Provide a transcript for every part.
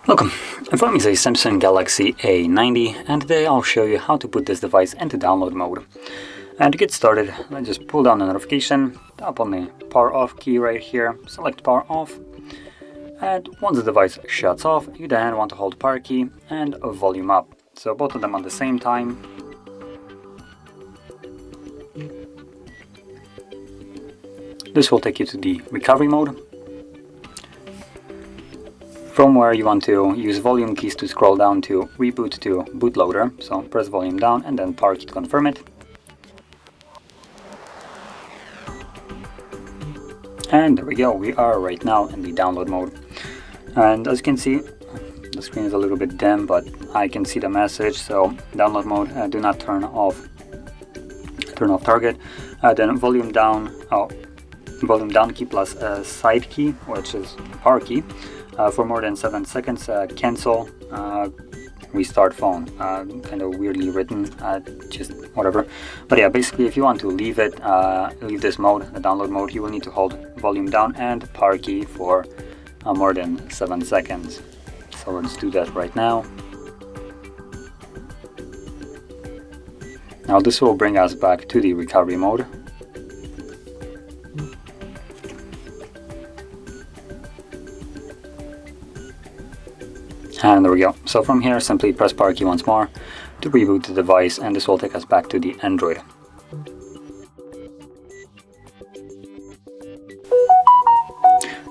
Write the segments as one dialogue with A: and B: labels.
A: Welcome, in front of me is a Samsung Galaxy A90, and today I'll show you how to put this device into download mode. And to get started, let's just pull down the notification, tap on the power off key right here, select power off, and once the device shuts off, you then want to hold power key and volume up. So both of them at the same time. This will take you to the recovery mode, from where you want to use volume keys to scroll down to reboot to bootloader. So press volume down and then power key to confirm it. And there we go, we are right now in the download mode. And as you can see, the screen is a little bit dim, but I can see the message. So download mode, do not turn off target. Then volume down key plus side key, which is power key. For more than 7 seconds, cancel, restart phone. Kind of weirdly written, just whatever. But yeah, basically if you want to leave this mode, the download mode, you will need to hold volume down and power key for more than 7 seconds. So let's do that right now. Now this will bring us back to the recovery mode. And there we go. So from here, simply press power key once more to reboot the device, and this will take us back to the Android.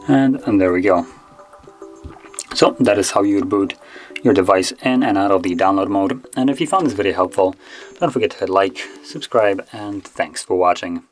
A: And there we go. So that is how you would boot your device in and out of the download mode. And if you found this video helpful, don't forget to hit like, subscribe, and thanks for watching.